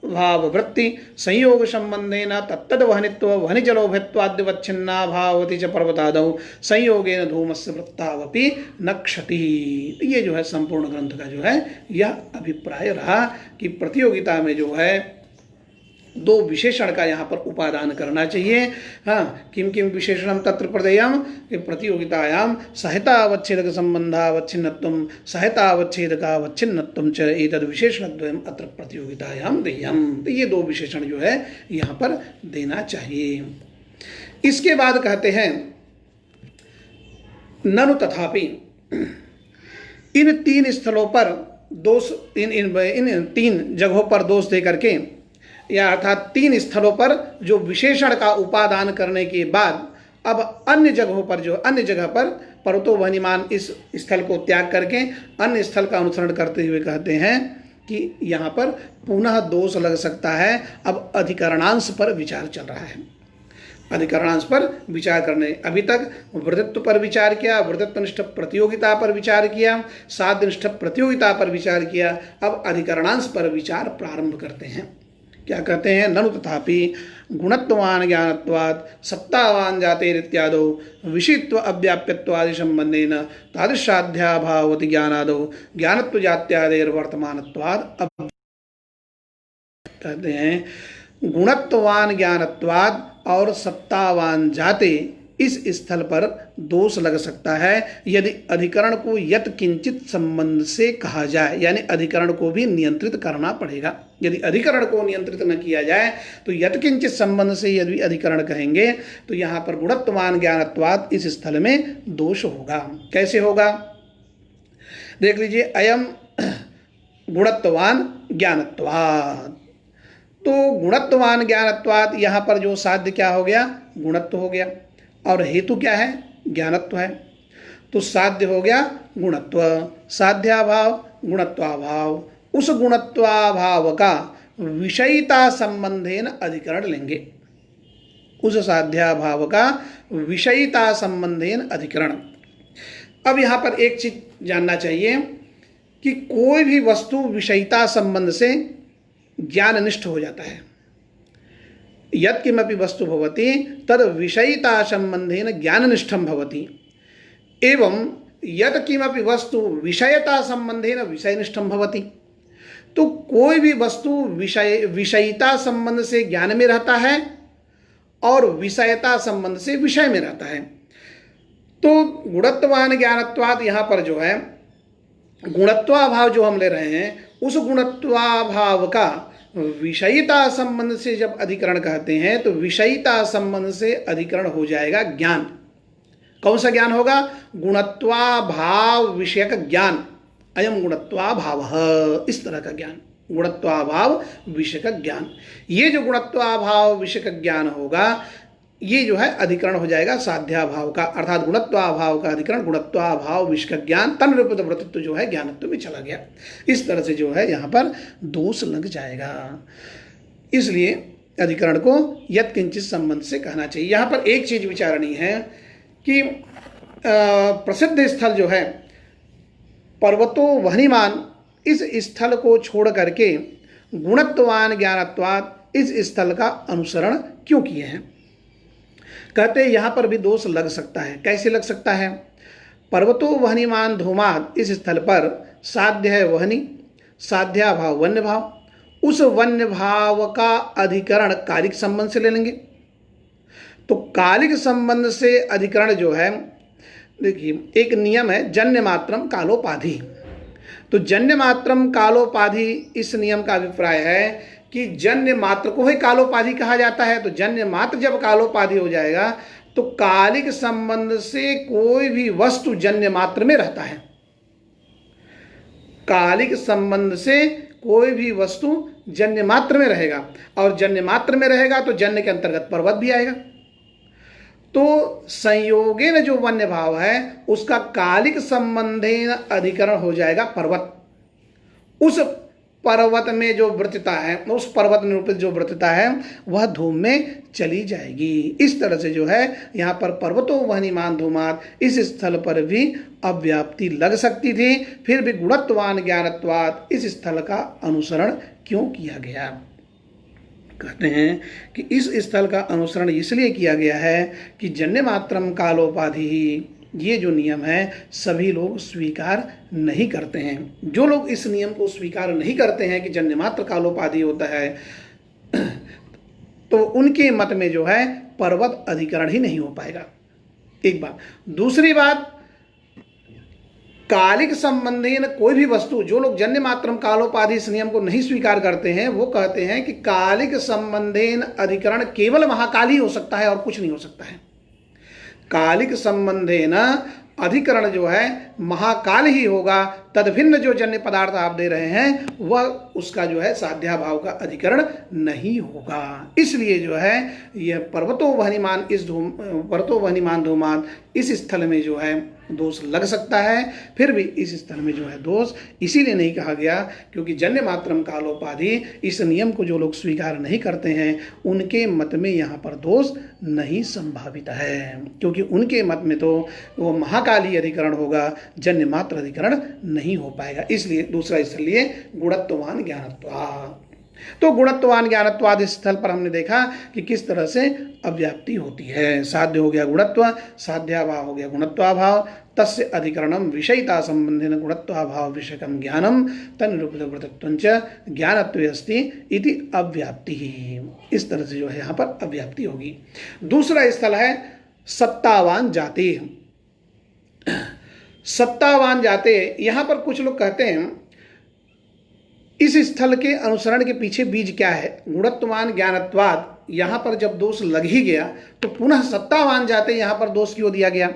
S1: भाव वृत्ति संयोग संबंधेन तत्तद वह्नित्व वह्नि जलोभयत्वाद्यवच्छिन्ना भावति च पर्वतादौ संयोगेन धूमस्य वृत्तावपि न क्षति। ये जो है संपूर्ण ग्रंथ का जो है यह अभिप्राय रहा कि प्रतियोगिता में जो है दो विशेषण का यहाँ पर उपादान करना चाहिए। हाँ, किम किम विशेषणम तत्र प्रदेयम कि प्रतियोगितायाम सहायतावच्छेदक संबंधावच्छिन्नत्वम सहायतावच्छेदकावच्छिन्नत्वम च एतद् विशेषणद्वयम् अत्र प्रतियोगितायाम देयम। तो ये दो विशेषण जो है यहाँ पर देना चाहिए। इसके बाद कहते हैं ननु तथापि इन तीन स्थलों पर दोष इन तीन जगहों पर दोष दे करके या अर्थात तीन स्थलों पर जो विशेषण का उपादान करने के बाद अब अन्य जगहों पर जो अन्य जगह पर पर्वतो वह्निमान इस स्थल को त्याग करके अन्य स्थल का अनुसरण करते हुए कहते हैं कि यहाँ पर पुनः दोष लग सकता है। अब अधिकरणांश पर विचार चल रहा है। अधिकरणांश पर विचार करने अभी तक वृद्धत्व पर विचार किया, वृद्धत्वनिष्ठ प्रतियोगिता पर विचार किया, साध्यनिष्ठ प्रतियोगिता पर विचार किया। अब अधिकरणांश पर विचार प्रारंभ करते हैं। क्या कहते हैं ननु तथापि गुणत्वान ज्ञानत्वात् सत्तावान जातेरित्यादौ विषयत्व अव्याप्यत्वादि संबंधेन तादृशाध्याभावति ज्ञानादौ ज्ञानत्व जात्यादेर्वर्तमानत्वात्। अब कहते हैं गुणत्वान ज्ञानत्वात् और सत्तावान जाते इस स्थल पर दोष लग सकता है यदि अधिकरण को यत किंचित संबंध से कहा जाए, यानी अधिकरण को भी नियंत्रित करना पड़ेगा। यदि अधिकरण को नियंत्रित न किया जाए तो यत किंचित संबंध से यदि अधिकरण कहेंगे तो यहाँ पर गुणत्वान ज्ञानत्वात् इस स्थल में दोष होगा। कैसे होगा देख लीजिए। अयम गुणत्वान ज्ञानत्वात्, तो गुणत्वान ज्ञानत्वात् यहाँ पर जो साध्य क्या हो गया, गुणत्व हो गया, और हेतु क्या है, ज्ञानत्व है। तो साध्य हो गया गुणत्व, साध्याभाव गुणत्वाभाव, उस गुणत्वाभाव का विषयिता संबंधेन अधिकरण लेंगे। उस साध्याभाव का विषयिता संबंधेन अधिकरण। अब यहाँ पर एक चीज जानना चाहिए कि कोई भी वस्तु विषयिता संबंध से ज्ञाननिष्ठ हो जाता है। यत् किमपि वस्तु भवति तद विषयिता संबंधेन ज्ञाननिष्ठं भवति, एवं यत् किमपि वस्तु विषयता संबंधेन विषयनिष्ठं भवति। तो कोई भी वस्तु विषयिता संबंध से ज्ञान में रहता है और विषयता संबंध से विषय में रहता है। तो गुणत्वान ज्ञानत्वात् यहाँ पर जो है गुणत्वाभाव जो हम ले रहे हैं उस गुणत्वाभाव का विषयिता संबंध से जब अधिकरण कहते हैं तो विषयिता संबंध से अधिकरण हो जाएगा ज्ञान। कौन सा ज्ञान होगा, गुणत्वाभाव विषयक ज्ञान। अयम गुणत्वाभाव, इस तरह का ज्ञान, गुणत्वाभाव विषयक ज्ञान। ये जो गुणत्वाभाव विषयक ज्ञान होगा ये जो है अधिकरण हो जाएगा साध्याभाव का, अर्थात गुणत्वाभाव का अधिकरण गुणत्वाभाव विषयक ज्ञान तन्निरूपित वृत्तित्व जो है ज्ञानत्व में चला गया। इस तरह से जो है यहाँ पर दोष लग जाएगा। इसलिए अधिकरण को यत्किंचित संबंध से कहना चाहिए। यहाँ पर एक चीज विचारणी है कि प्रसिद्ध स्थल जो है पर्वतो वह्निमान, इस स्थल को छोड़ करके गुणत्वान ज्ञानत्वात् इस स्थल का अनुसरण क्यों किए हैं? कहते हैं यहाँ पर भी दोष लग सकता है। कैसे लग सकता है? पर्वतो वह्निमान धूमात्, इस स्थल पर साध्य है वह्नि, साध्याभाव वन्य भाव, उस वन्य भाव का अधिकरण कालिक संबंध से ले लेंगे। तो कालिक संबंध से अधिकरण जो है, देखिए एक नियम है जन्य मात्रम कालोपाधि। तो जन्य मात्रम कालोपाधि, इस नियम का अभिप्राय है कि जन्य मात्र को ही कालोपाधि कहा जाता है। तो जन्य मात्र जब कालोपाधि हो जाएगा तो कालिक संबंध से कोई भी वस्तु जन्य मात्र में रहता है। कालिक संबंध से कोई भी वस्तु जन्य मात्र में रहेगा, और जन्य मात्र में रहेगा तो जन्य के अंतर्गत पर्वत भी आएगा। तो संयोगेन जो वन्य भाव है उसका कालिक संबंधेन अधिकरण हो जाएगा पर्वत। उस पर्वत में जो वृत्तता है, उस पर्वत निरूपित जो वृत्तता है वह धूम में चली जाएगी। इस तरह से जो है यहाँ पर पर्वतो वह्निमान धूमात्, इस स्थल पर भी अव्याप्ति लग सकती थी। फिर भी गुणत्वान ज्ञानत्वात् इस स्थल का अनुसरण क्यों किया गया? कहते हैं कि इस स्थल का अनुसरण इसलिए किया गया है कि जन्य मात्रम कालोपाधि, ये जो नियम है सभी लोग स्वीकार नहीं करते हैं। जो लोग इस नियम को स्वीकार नहीं करते हैं कि जन्य मात्र कालोपाधि होता है, तो उनके मत में जो है पर्वत अधिकरण ही नहीं हो पाएगा। एक बात। दूसरी बात, कालिक संबंधी न कोई भी वस्तु, जो लोग जन्य मात्रम कालोपाधि इस नियम को नहीं स्वीकार करते हैं, वो कहते हैं कि कालिक संबंधेन अधिकरण केवल महाकाल ही हो सकता है और कुछ नहीं हो सकता है। कालिक संबंधेन अधिकरण जो है महाकाल ही होगा, तदभिन्न जो जन्य पदार्थ आप दे रहे हैं वह उसका जो है साध्याभाव का अधिकरण नहीं होगा। इसलिए जो है यह पर्वतो वह्निमान धूमात्, इस स्थल में जो है दोष लग सकता है। फिर भी इस स्थल में जो है दोष इसीलिए नहीं कहा गया क्योंकि जन्य मात्रम कालोपाधि, इस नियम को जो लोग स्वीकार नहीं करते हैं उनके मत में यहाँ पर दोष नहीं संभावित है, क्योंकि उनके मत में तो वो महाकाली अधिकरण होगा, जन्य मात्र अधिकरण नहीं हो पाएगा। इसलिए दूसरा स्थल लिए गुणत्वान ज्ञानत्वात्। तो गुणत्वान ज्ञानत्वाद इस स्थल पर हमने देखा कि किस तरह से अव्याप्ति होती है। साध्य हो गया गुणत्व, साध्याभाव हो गया गुणत्वाभाव, तस्य अधिकरणम विषयिता संबंधेन गुणत्वाभाव विषयकम ज्ञानम तन्निरूपित वृत्तत्वञ्च ज्ञानत्वे अस्ति इति अव्याप्ति। इस तरह से जो है यहाँ पर अव्याप्ति होगी। दूसरा स्थल है सत्तावान जाति। सत्तावान जाते, यहाँ पर कुछ लोग कहते हैं इस स्थल के अनुसरण के पीछे बीज क्या है? गुणत्वान ज्ञानत्वाद, यहाँ पर जब दोष लग ही गया तो पुनः सत्तावान जाते यहाँ पर दोष क्यों दिया गया?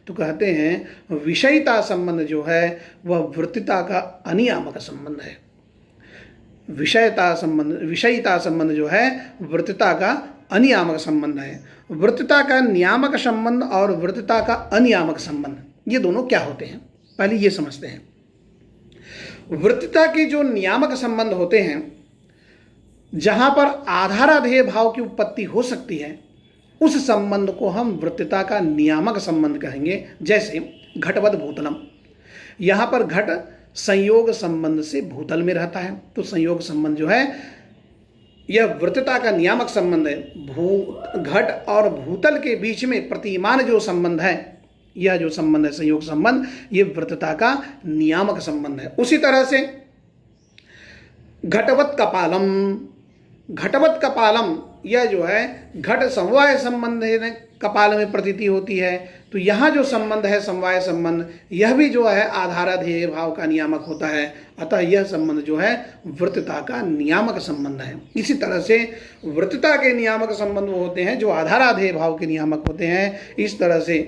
S1: तो कहते हैं विषयिता संबंध जो है वह वृत्तिता का अनियामक संबंध है। विषयिता संबंध जो है वृत्तिता का अनियामक संबंध है। वृत्तिता का नियामक संबंध और वृत्तिता का अनियामक संबंध, ये दोनों क्या होते हैं पहले ये समझते हैं। वृत्तिता के जो नियामक संबंध होते हैं, जहां पर आधाराधेय भाव की उत्पत्ति हो सकती है, उस संबंध को हम वृत्तिता का नियामक संबंध कहेंगे। जैसे घटवद भूतलम, यहां पर घट संयोग संबंध से भूतल में रहता है, तो संयोग संबंध जो है यह वृत्तिता का नियामक संबंध है। घट और भूतल के बीच में प्रतिमान जो संबंध है, यह जो संबंध है संयोग संबंध, ये वृत्तता का नियामक संबंध है। उसी तरह से घटवत कपालम, घटवत कपालम यह जो है घट समवाय संबंध है, कपाल में प्रतीति होती है, तो यहाँ जो संबंध है समवाय संबंध, यह भी जो है आधाराधेय भाव का नियामक होता है। अतः यह संबंध जो है वृत्तता का नियामक संबंध है। इसी तरह से वृत्तता के नियामक संबंध वो होते हैं जो आधाराधेय भाव के नियामक होते हैं। इस तरह से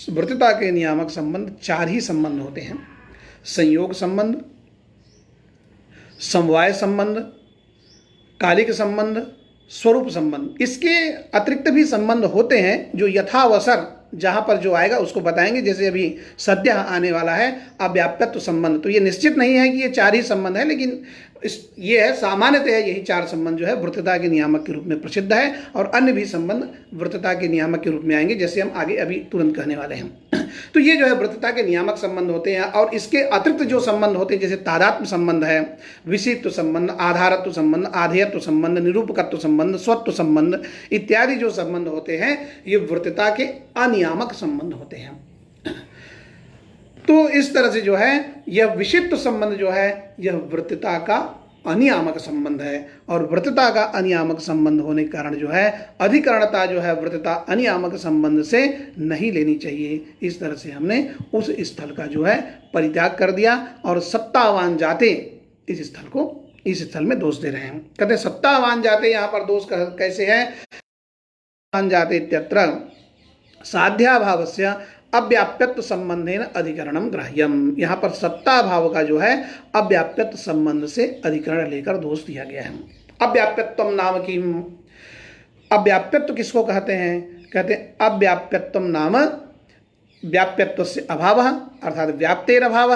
S1: वृत्तता के नियामक संबंध चार ही संबंध होते हैं: संयोग संबंध, समवाय संबंध, कालिक संबंध, स्वरूप संबंध। इसके अतिरिक्त भी संबंध होते हैं जो यथावसर जहां पर जो आएगा उसको बताएंगे। जैसे अभी सद्य आने वाला है अव्याप्यत्व संबंध, तो ये निश्चित नहीं है कि ये चार ही संबंध है, लेकिन ये है सामान्यतः यही चार संबंध जो है वृत्तता के नियामक के रूप में प्रसिद्ध है, और अन्य भी संबंध वृत्तता के नियामक के रूप में आएंगे, जैसे हम आगे अभी तुरंत कहने वाले हैं। तो ये जो है वृत्तता के नियामक संबंध होते हैं। और इसके अतिरिक्त जो संबंध होते हैं, जैसे तादात्म्य संबंध है, विषयत्व संबंध, आधारत्व संबंध, आधेयत्व संबंध, निरूपकत्व संबंध, स्वत्व संबंध इत्यादि जो संबंध होते हैं, ये वृत्तता के अनियामक संबंध होते हैं। तो इस तरह से जो है यह विषयत्व संबंध जो है यह वृत्तता का अनियामक संबंध है, और वृत्तता का अनियामक संबंध होने के कारण जो है अधिकरणता जो है वृत्तता अनियामक संबंध से नहीं लेनी चाहिए। इस तरह से हमने उस स्थल का जो है परित्याग कर दिया, और सत्तावान जाते इस स्थल में दोष दे रहे हैं। कहते सत्तावान जाते, यहाँ पर दोष कैसे है? जाते इत्यत्र साध्याभावस्य अव्याप्यत्व संबंधेन अधिकरणम ग्राह्यम। यहाँ पर सत्ता भाव का जो है अव्याप्यत्व संबंध से अधिकरण लेकर दोष दिया गया है। अव्याप्यत्व नाम की, अव्याप्यत्व किसको कहते हैं? कहते हैं अव्याप्यत्व नाम व्याप्यत्व से अभाव, अर्थात व्याप्तेरभाव,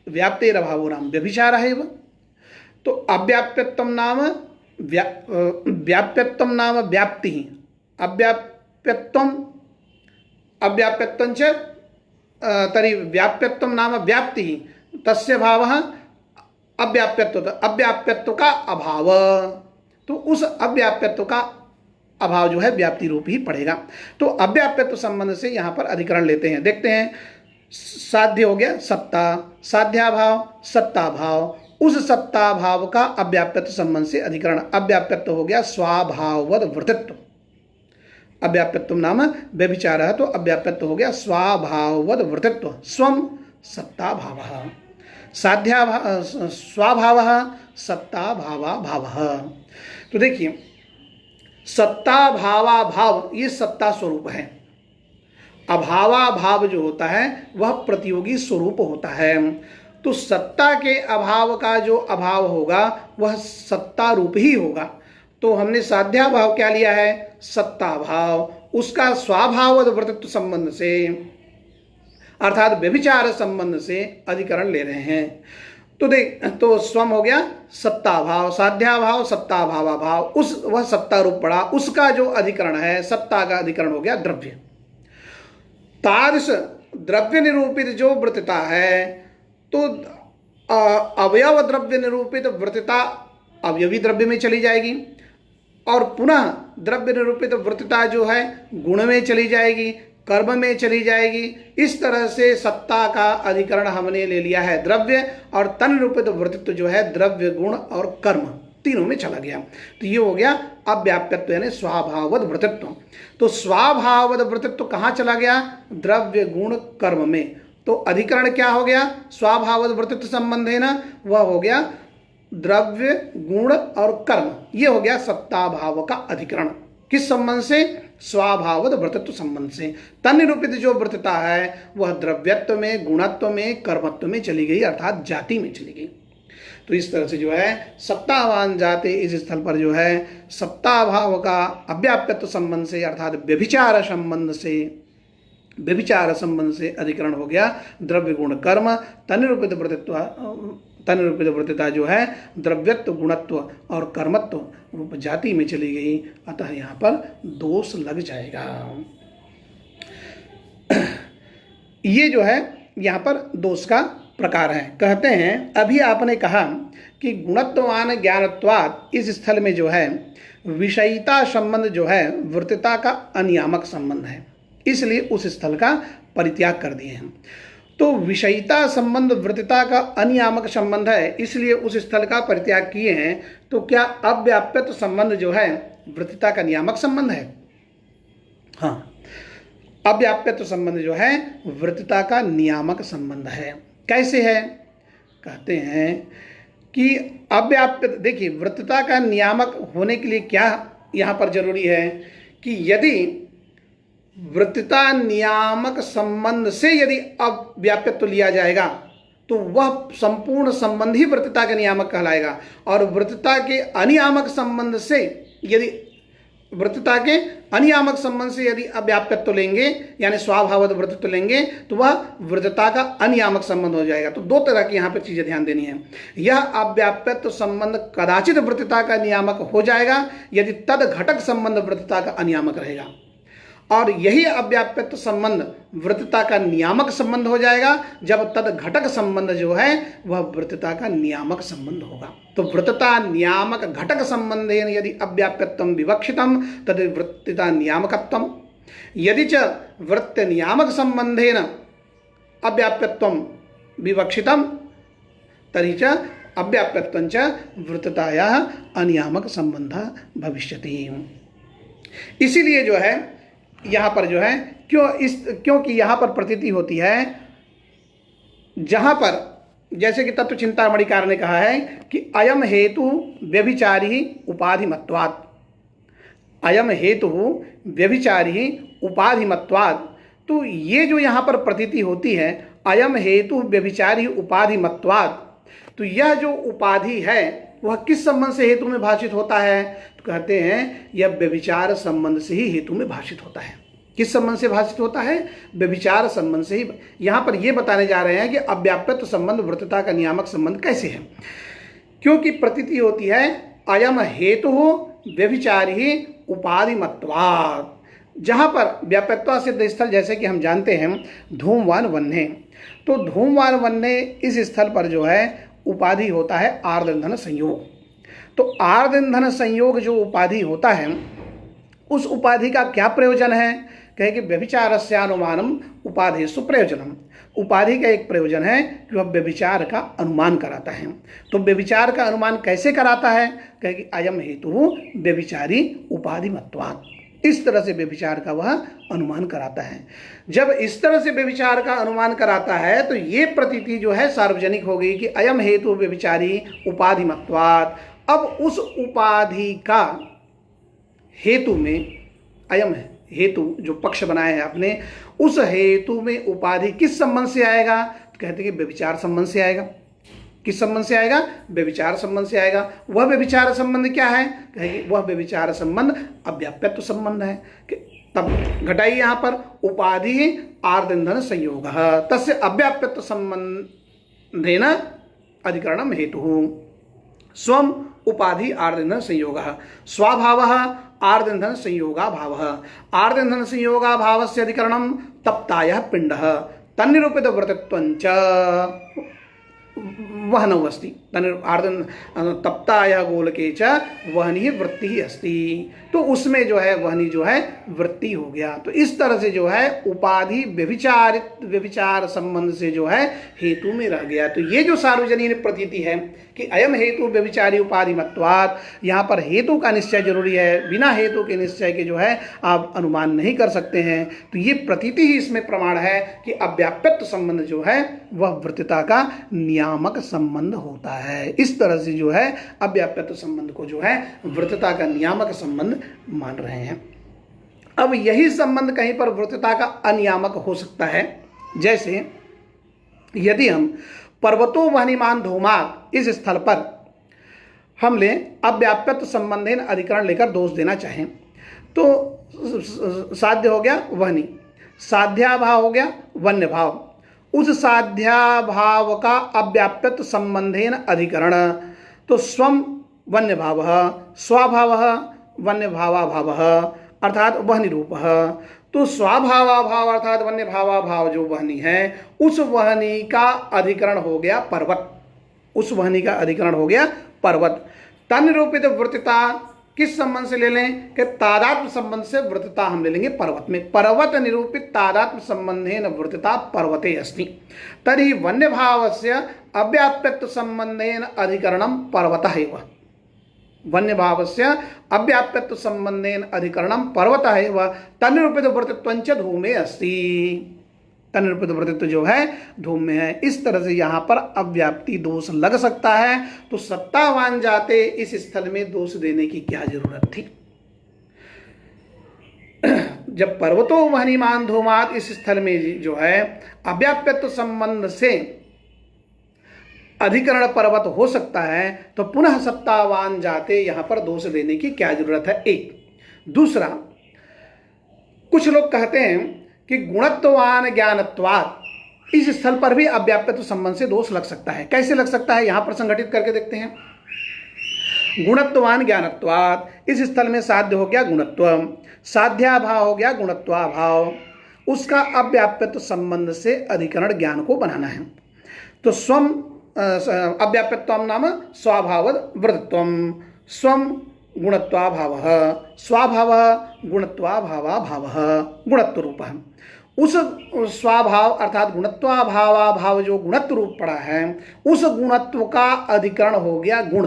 S1: व्याप्तेरभावो नाम व्यभिचारः एव। तो अव्याप्यत्व नाम व्याप्यत्व नाम व्याप्ति, अव्याप्यत्वञ्च तर्हि व्याप्यत्व नाम व्याप्ति, तस्य भावः अव्याप्यत्व, अव्याप्यत्व का अभाव। तो उस अव्याप्यत्व का अभाव जो है व्याप्ति रूप ही पड़ेगा। तो अव्याप्यत्व संबंध से यहाँ पर अधिकरण लेते हैं। देखते हैं, साध्य हो गया सत्ता, साध्याभाव सत्ताभाव, उस सत्ताभाव का अव्याप्यत्व संबंध से अधिकरण। अव्याप्यत्व हो गया स्वाभाववद वृत्तित्व, अव्याप्यत्व नाम व्यभिचारः, तो अव्याप्यत्व हो गया स्वाभाववद वृत्तित्व, स्वम सत्ताभावः, स्वाभावः सत्ताभावा भावः। तो देखिए सत्ताभावा भाव ये सत्ता स्वरूप है, अभावा भाव जो होता है वह प्रतियोगी स्वरूप होता है। तो सत्ता के अभाव का जो अभाव होगा वह सत्ता रूप ही होगा। तो हमने साध्या भाव क्या लिया है? सत्ता भाव, उसका स्वाभावद वृत्तित्व संबंध से अर्थात व्यभिचार संबंध से अधिकरण ले रहे हैं। तो देख, तो स्वम हो गया सत्ता भाव, साध्या भाव सत्ता भावा भाव, उस वह सत्ता रूप पड़ा, उसका जो अधिकरण है सत्ता का अधिकरण हो गया द्रव्य। तादृश द्रव्य निरूपित जो वृत्तता है, तो अवयव द्रव्य निरूपित वृत्तता अवयवी द्रव्य में चली जाएगी, और पुनः द्रव्य निरूपित वृत्तता जो है गुण में चली जाएगी, कर्म में चली जाएगी। इस तरह से सत्ता का अधिकरण हमने ले लिया है द्रव्य, और तन निरूपित वृत्तित्व जो है द्रव्य गुण और कर्म तीनों में चला गया। तो ये हो गया अव्याप्यत्व यानी स्वाभाववद वृत्तित्व। तो स्वाभाववद वृत्तित्व कहाँ चला गया? द्रव्य गुण कर्म में। तो अधिकरण क्या हो गया? स्वाभाववद वृत्तित्व संबंधेन, वह हो गया द्रव्य गुण और कर्म, ये हो गया सत्ता भाव का अधिकरण। किस संबंध से? स्वाभावद वृत्तित्व संबंध से। तन निरूपित जो वृत्तता है वह द्रव्यत्व में, गुणत्व में, कर्मत्व में चली गई, अर्थात जाति में चली गई। तो इस तरह से जो है सत्तावान जाते इस स्थल पर जो है सत्ता भाव का अव्याप्यत्व संबंध से अर्थात व्यभिचार संबंध से, व्यभिचार संबंध से अधिकरण हो गया द्रव्य गुण कर्म। तनिरूपित वृत्तित्व, तनिरूपित वृत्तता जो है द्रव्यत्व, गुणत्व और कर्मत्व रूप जाति में चली गई, अतः यहाँ पर दोष लग जाएगा। ये जो है यहाँ पर दोष का प्रकार है। कहते हैं अभी आपने कहा कि गुणत्वान ज्ञानत्वात्, इस स्थल में जो है विषयिता संबंध जो है वृत्तता का अनियामक संबंध है, इसलिए उस स्थल का परित्याग कर दिए हैं। तो विषयिता संबंध वृत्तता का अनियामक संबंध है, इसलिए उस स्थल का परित्याग किए हैं। तो क्या अव्याप्यत्व संबंध जो है वृत्तता का नियामक संबंध है? हाँ, अव्याप्यत्व संबंध जो है वृत्तता का नियामक संबंध है। कैसे है? कहते हैं कि अव्याप्य, देखिए वृत्तता का नियामक होने के लिए क्या यहाँ पर जरूरी है कि यदि वृत्तता नियामक संबंध से यदि अव्याप्यत्व लिया जाएगा तो वह संपूर्ण संबंध ही वृत्तता के नियामक कहलाएगा, और वृत्तता के अनियामक संबंध से यदि वृत्तता के अनियामक संबंध से यदि अव्याप्यत्व लेंगे यानी स्वाभावद वृत्तत्व लेंगे तो वह वृत्तता का अनियामक संबंध हो जाएगा। तो दो तरह की यहाँ पे चीजें ध्यान देनी है। यह अव्याप्यत्व संबंध कदाचित वृत्तता का नियामक हो जाएगा यदि तद घटक संबंध वृत्तता का अनियामक रहेगा, और यही अव्याप्यत्व संबंध वृत्तता का नियामक संबंध हो जाएगा जब तद घटक संबंध जो है वह वृत्तता का नियामक संबंध होगा। तो वृत्तता नियामक घटक संबंधेन यदि अव्याप्यत्वं विवक्षितम तद वृत्तता नियामकत्वम, यदि च वृत्त नियामक संबंधेन अव्याप्यत्वं विवक्षितम तर्हि च अव्याप्यत्वं च वृत्ततायाः अनियामक संबंधः भविष्यति। इसीलिए जो है यहाँ पर जो है क्योंकि यहाँ पर प्रतीति होती है जहाँ पर जैसे कि तत्व चिंतामणिकार ने कहा है कि अयम हेतु व्यभिचारी उपाधिमत्वात्, अयम हेतु व्यभिचारी उपाधिमत्वात्। तो ये जो यहाँ पर प्रतीति होती है अयम हेतु व्यभिचारी उपाधिमत्वात्, तो यह जो उपाधि है वह किस संबंध से हेतु में भाषित होता है? तो कहते हैं यह व्यभिचार संबंध से ही हेतु में भाषित होता है। किस संबंध से भाषित होता है? व्यभिचार संबंध से ही। यहाँ पर यह बताने जा रहे हैं कि अव्याप्यत्व संबंध वृत्तता का नियामक संबंध कैसे है, क्योंकि प्रतीति होती है अयम हेतु व्यभिचारी उपाधिमत्वात्। जहाँ पर व्याप्यत्व सिद्ध स्थल जैसे कि हम जानते हैं धूमवान वन्य, तो धूमवान वन्य इस स्थल पर जो है उपाधि होता है आर्द्र ईंधन संयोग। तो आर्द्र ईंधन संयोग जो उपाधि होता है उस उपाधि का क्या प्रयोजन है? कहे कि व्यभिचारस्य अनुमानम उपाधिषु प्रयोजनम। उपाधि का एक प्रयोजन है कि वह व्यभिचार का अनुमान कराता है। तो व्यभिचार का अनुमान कैसे कराता है? कहे कि अयम हेतु व्यभिचारी उपाधिमत्वात्। इस तरह से व्यभिचार का वह अनुमान कराता है। जब इस तरह से व्यभिचार का अनुमान कराता है तो ये प्रतीति जो है सार्वजनिक हो गई कि अयम हेतु व्यभिचारी उपाधिमत्वात्। अब उस उपाधि का हेतु में अयम हेतु जो पक्ष बनाए हैं अपने, उस हेतु में उपाधि किस संबंध से आएगा? तो कहते हैं कि व्यभिचार संबंध से आएगा। किस संबंध से आएगा? व्यभिचार संबंध से आएगा। वह व्यभिचार संबंध क्या है? कहेंगे वह व्यभिचार संबंध अव्याप्यत्व संबंध है। तब घटाइए यहाँ पर उपाधि आर्द्र ईंधन संयोग तस्य अव्याप्यत्व संबंधेन अधिकरणम हेतु स्वम उपाधि आर्द्र ईंधन संयोग स्वभावः आर्द्र ईंधन संयोगा भावः। आर्द्र ईंधन संयोगा भावस्य अधिकरणम तप्तायः पिंडः तन्निरूपित वृत्तत्वञ्च वहनौ अस्ति। तप्तायः गोलके च वहनी वृत्ति अस्ति। तो उसमें जो है वहनी जो है वृत्ति हो गया। तो इस तरह से जो है उपाधि व्यभिचार संबंध से जो है हेतु में रह गया। तो ये जो सार्वजनीन प्रतीति है कि अयम हेतु व्यभिचारी उपाधिमत्वात्, यहाँ पर हेतु का निश्चय जरूरी है। बिना हेतु के निश्चय के जो है आप अनुमान नहीं कर सकते हैं। तो ये प्रतीति ही इसमें प्रमाण है कि अव्याप्यत्व संबंध जो है वह वृत्तता का नियामक संबंध होता है। इस तरह से जो है अव्याप्यत्व संबंध को जो है वृत्तता का नियामक संबंध मान रहे हैं। अब यही संबंध कहीं पर वृत्तता का अनियामक हो सकता है। जैसे यदि हम पर्वतो वहनिमान धूमात् इस स्थल पर हम लें अव्याप्यत्व संबंधेन अधिकरण लेकर दोष देना चाहें तो साध्य हो गया वहनी, साध्याभाव हो गया वन्य भाव। उस साध्याभाव का अव्याप्यत्व संबंधेन अधिकरण तो स्वम वन्य भाव स्वभाव वन्य भावाभाव अर्थात वहनी रूप। तो स्वाभावाभाव अर्थात वन्य भावाभाव जो वहनी है उस वहनी का अधिकरण हो गया पर्वत। उस वहनी का अधिकरण हो गया पर्वत। तन्निरूपित वृत्तता किस संबंध से ले लें कि तादात्म्य संबंध से वृत्तता हम ले लेंगे पर्वत में। पर्वत निरूपित तादात्म्य संबंधेन वृत्तता पर्वते अस्ति तर्हि वन्य भावस्य अव्याप्यत्व संबंधेन अधिकरणम पर्वतः एव। वन्य भावस्य अव्याप्यत्व संबंधेन अधिकरणम पर्वतः एव तन्निरूपित वृत्तत्वञ्च धूमे अस्ति। तन्निरूपित वृत्तत्व जो है धूम में है। इस तरह से यहाँ पर अव्याप्ति दोष लग सकता है। तो सत्तावान जाते इस स्थल में दोष देने की क्या जरूरत थी? जब पर्वतो वहनिमान धूमात् इस स्थल में जो है अव्याप्यत्व संबंध से अधिकरण पर्वत हो सकता है तो पुनः सत्तावान जाते यहाँ पर दोष देने की क्या जरूरत है? एक दूसरा, कुछ लोग कहते हैं कि गुणत्वान ज्ञानत्वात् इस स्थल पर भी अव्याप्यत्व संबंध से दोष लग सकता है। कैसे लग सकता है, यहां पर संगठित करके देखते हैं। गुणत्वान ज्ञानत्वात्, इस स्थल में साध्य हो गया गुणत्व, साध्याभाव हो गया गुणत्वाभाव, उसका अव्याप्यत्व संबंध से अधिकरण ज्ञान को बनाना है। तो स्वम अव्याप्यत्वम नाम स्वाभावद वृत्तत्वम, स्वम गुणत्वाभाव, स्वाभाव गुणत्वाभावाभाव, गुणत्व रूप है। उस स्वाभाव अर्थात गुणत्वाभावाभाव जो गुणत्व रूप पड़ा है, उस गुणत्व का अधिकरण हो गया गुण,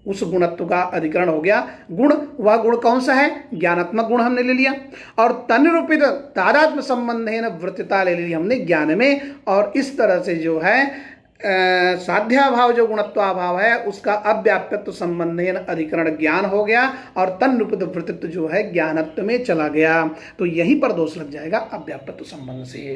S1: उस गुणत्व का अधिकरण हो गया गुण। वह गुण कौन सा है, ज्ञानात्मक गुण हमने ले लिया, और तन्निरूपित तादात्म्य संबंधेन वृत्तता ले ली हमने ज्ञान में। और इस तरह से जो है साध्याभाव जो गुणत्वाभाव है उसका अव्याप्यत्व संबंधेन अधिकरण ज्ञान हो गया, और तन्निरूपित वृत्तित्व जो है ज्ञानत्व में चला गया। तो यहीं पर दोष लग जाएगा अव्याप्यत्व संबंध से।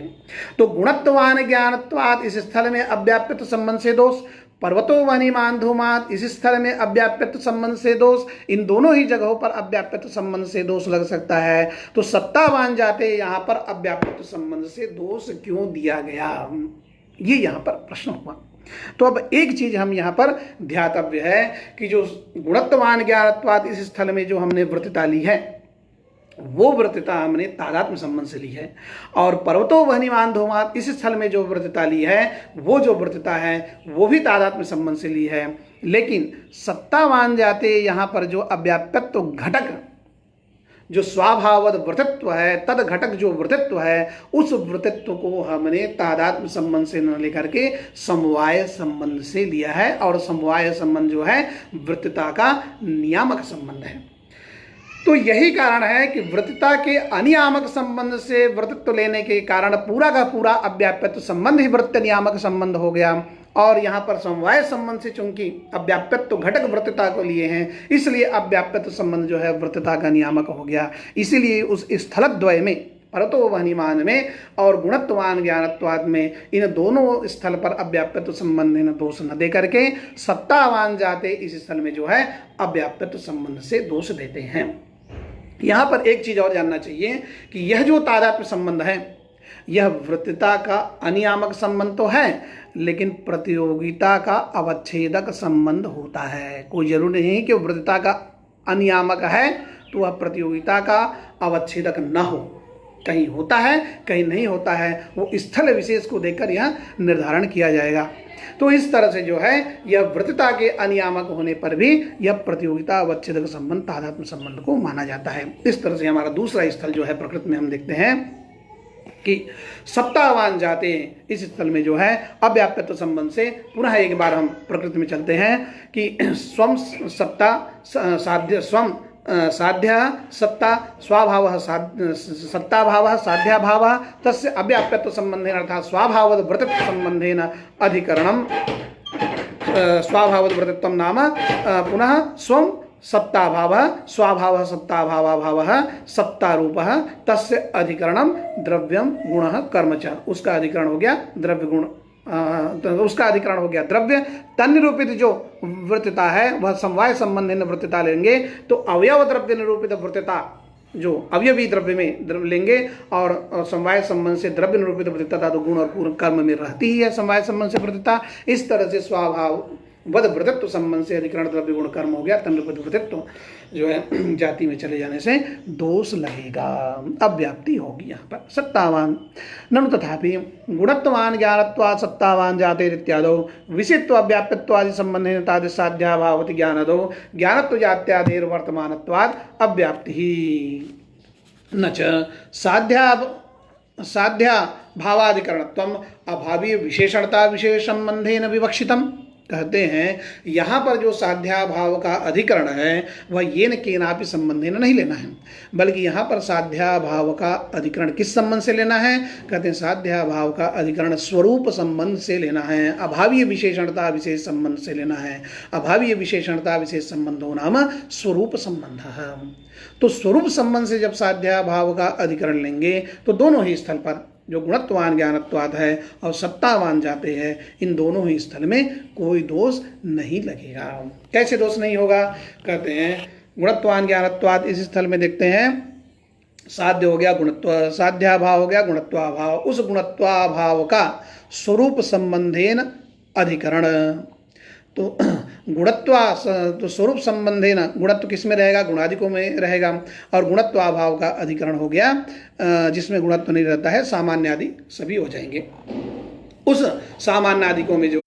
S1: तो गुणत्वान ज्ञानत्वात् इस स्थल में अव्याप्यत्व संबंध से दोष, पर्वतो वह्निमान धूमात् इस स्थल में अव्याप्यत्व संबंध से दोष, इन दोनों ही जगहों पर अव्याप्यत्व संबंध से दोष लग सकता है। तो सत्तावान जाते यहाँ पर अव्याप्यत्व संबंध से दोष क्यों दिया गया, ये यहाँ पर प्रश्न हुआ। तो अब एक चीज हम यहाँ पर ध्यातव्य है कि जो गुणत्वान ज्ञानत्वात् इस स्थल में जो हमने वृत्तता ली है, वो वृत्तता हमने तादात्म्य संबंध से ली है, और पर्वतो वह्निमान धूमात् इस स्थल में जो वृत्तता ली है, वो जो वृत्तता है वो भी तादात्म्य संबंध से ली है। लेकिन सत्तावान जाते यहाँ पर जो अव्याप्यत्व घटक जो स्वाभावद वृत्तित्व है, तद घटक जो वृत्तित्व है, उस वृत्तित्व को हमने तादात्म्य संबंध से न लेकर के समवाय संबंध से लिया है, और समवाय संबंध जो है वृत्तता का नियामक संबंध है। तो यही कारण है कि वृत्तता के अनियामक संबंध से वृत्तित्व लेने के कारण पूरा का पूरा अव्याप्यत्व संबंध ही वृत्त नियामक संबंध हो गया, और यहाँ पर समवाय संबंध से चूंकि अव्याप्यत्व घटक वृत्तता को लिए हैं, इसलिए अव्याप्यत्व संबंध जो है वृत्तता का नियामक हो गया। इसीलिए उस स्थलद्वय में, पर्वतो वह्निमान में और गुणत्वान ज्ञानत्वात् में, इन दोनों स्थल पर अव्याप्यत्व संबंध न दोष न दे करके सत्तावान जाते इस स्थल में जो है अव्याप्यत्व संबंध से दोष देते हैं। यहाँ पर एक चीज और जानना चाहिए कि यह जो तादात्म्य संबंध है, यह वृत्तता का अनियामक संबंध तो है, लेकिन प्रतियोगिता का अवच्छेदक संबंध होता है। कोई जरूरी नहीं कि वृत्तता का अनियामक है तो वह प्रतियोगिता का अवच्छेदक न हो, कहीं होता है कहीं नहीं होता है, वो स्थल विशेष को देखकर यह निर्धारण किया जाएगा। तो इस तरह से जो है यह वृत्तता के अनियामक होने पर भी यह प्रतियोगिता अवच्छेदक संबंध तादात्म्य संबंध को माना जाता है। इस तरह से हमारा दूसरा स्थल जो है प्रकृति में हम देखते हैं कि सत्तावान जाते इस स्थल में जो है अव्याप्यत्व संबंध से, पुनः एक बार हम प्रकृति में चलते हैं कि स्वम सत्ता साध्य, स्वम साध्य सत्ता स्वाभाव सत्ताभाव साध्याभाव तस्य अव्याप्यत्व संबंधेन अर्थात स्वाभावद वृत्तित्व संबंधेन अधिकरणम, स्वाभावद वृत्तित्वम नाम पुनः स्वम सत्ताभाव स्वाभाव सत्ताभावाभाव सत्तारूपः तस्य अधिकरणम द्रव्यम गुणः कर्म च, उसका अधिकरण हो गया द्रव्य गुण, उसका अधिकरण हो गया द्रव्य। तन्निरूपित जो वृत्तता है वह समवाय संबंधी वृत्तता लेंगे, तो अवयव द्रव्य निरूपित वृत्तता जो अवयवी द्रव्य में द्रव्य लेंगे, और समवाय संबंध से द्रव्य निरूपित वृत्तता तो गुण और पूर्ण कर्म में रहती ही है समवाय संबंध से वृत्तता। इस तरह से स्वभाव वध वृत्तित्व संबंध से अधिकरण द्रव्य गुण कर्म हो गया, तन्निरूपित वृत्तित्व जो है जाति में चले जाने से दोष लगेगा, अव्याप्ति होगी। यहाँ पर सत्तावान ननु तथापि गुणत्वान ज्ञानत्वात् सत्तावान जाते इत्यादो विषयत्व अव्याप्यत्वादि संबंधेन तादृश साध्याभावति ज्ञानदो ज्ञानत्व जात्यादेर वर्तमानत्वात् अव्याप्ति न च साध्या भावाधिकरणत्वम अभावीय विशेषणता विशेष संबंधेन विवक्षितम। कहते हैं यहाँ पर जो साध्या भाव का अधिकरण है वह येन केनापि संबंधेन नहीं लेना है, बल्कि यहाँ पर साध्या भाव का अधिकरण किस संबंध से लेना है, कहते हैं साध्या भाव का अधिकरण स्वरूप संबंध से लेना है, अभावीय विशेषणता विशेष संबंध से लेना है। अभावीय विशेषणता विशेष संबंधो नाम स्वरूप संबंध है। तो स्वरूप संबंध से जब साध्या भाव का अधिकरण लेंगे तो दोनों ही स्थल पर जो गुणत्वान ज्ञानत्वात् है और सत्तावान जाते हैं, इन दोनों ही स्थल में कोई दोष नहीं लगेगा। कैसे दोष नहीं होगा, कहते हैं गुणत्वान ज्ञानत्वात् इस स्थल में देखते हैं साध्य हो गया गुणत्व, साध्याभाव हो गया गुणत्वाभाव, उस गुणत्वाभाव का स्वरूप संबंधेन अधिकरण। तो गुणत्वा तो स्वरूप संबंधेन, गुणत्व किस में रहेगा, गुणादिकों में रहेगा, और गुणत्वाभाव का अधिकरण हो गया जिसमें गुणत्व नहीं रहता है, सामान्य आदि सभी हो जाएंगे। उस सामान्य आदिकों में जो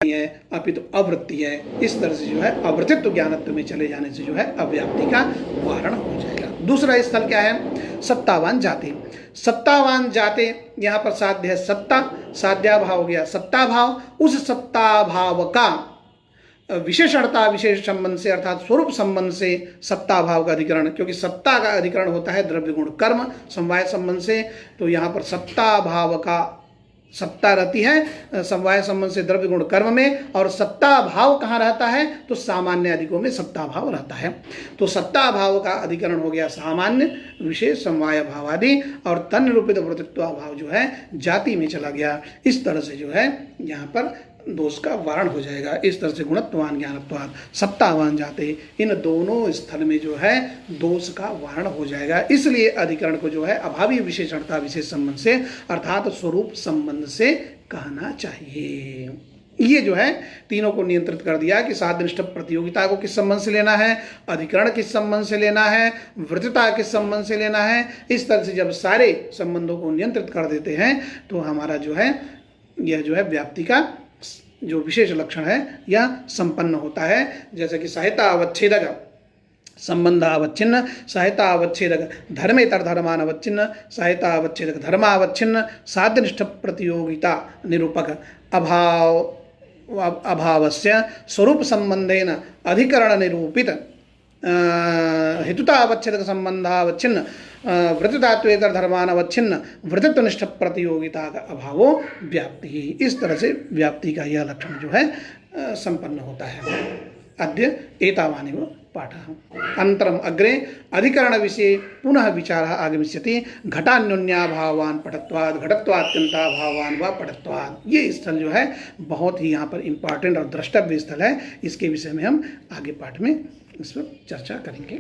S1: है अपितु अवृत्ति है, इस तरह से जो है अवृत्तित्व ज्ञानत्व में चले जाने से जो है अव्याप्ति का वारण हो जाएगा। दूसरा स्थल क्या है, सत्तावान जाति। सत्तावान जाते, यहाँ पर साध्य है सत्ता, साध्याभाव हो गया सत्ताभाव, उस सत्ताभाव का विशेषणता विशेष संबंध से अर्थात स्वरूप संबंध से सत्ताभाव का अधिकरण, क्योंकि सत्ता का अधिकरण होता है द्रव्य गुण कर्म समवाय संबंध से, तो यहाँ पर सत्ताभाव का सत्ता रहती है समवाय संबंध से द्रव्य गुण कर्म में, और सत्ता भाव कहाँ रहता है, तो सामान्य अधिकों में सत्ता भाव रहता है। तो सत्ता भाव का अधिकरण हो गया सामान्य विशेष समवाय भाव आदि, और तन निरूपित वृत्तित्व भाव जो है जाति में चला गया। इस तरह से जो है यहाँ पर दोष का वारण हो जाएगा। इस तरह से गुणत्वान ज्ञानत्वात् सत्तावान जाते, इन दोनों स्थल में जो है दोष का वारण हो जाएगा। इसलिए अधिकरण को जो है अभावी विशेषणता विशेष संबंध से अर्थात स्वरूप संबंध से कहना चाहिए। ये जो है तीनों को नियंत्रित कर दिया कि साध्यनिष्ठ प्रतियोगिता को किस संबंध से लेना है, अधिकरण किस संबंध से लेना है, वृत्तता किस संबंध से लेना है। इस तरह से जब सारे संबंधों को नियंत्रित कर देते हैं तो हमारा जो है यह जो है व्याप्ति का जो विशेष लक्षण है यह संपन्न होता है। जैसे कि सहायता अवच्छेदक संबंध अवच्छिन्न, सहायता अवच्छेदक धर्मेतर धर्मान अवच्छिन्न, सहायता अवच्छेदक धर्मावच्छिन्न, साध्यनिष्ठ प्रतियोगिता निरूपक अभावस्य स्वरूप संबंधेन अधिकरण निरूपित हेतुता अवच्छेदक संबंधावच्छिन्न, वृत्तितात्वेतर धर्मान अवच्छिन्न, वृत्तित्वनिष्ठ प्रतियोगिता का अभावो व्याप्ति। इस तरह से व्याप्ति का यह लक्षण जो है संपन्न होता है। अद्य एतावानेव पाठः। अनन्तरम् अग्रे अधिकरण विषये पुनः विचारः आगमिष्यति। घटान्योन्याभावान् पठत्वात् घटत्वात्यन्ताभावान् वा पठत्वात्। ये स्थल जो है बहुत ही यहाँ पर इम्पॉर्टेंट और द्रष्टव्य स्थल है। इसके विषय में हम आगे पाठ में इस पर चर्चा करेंगे।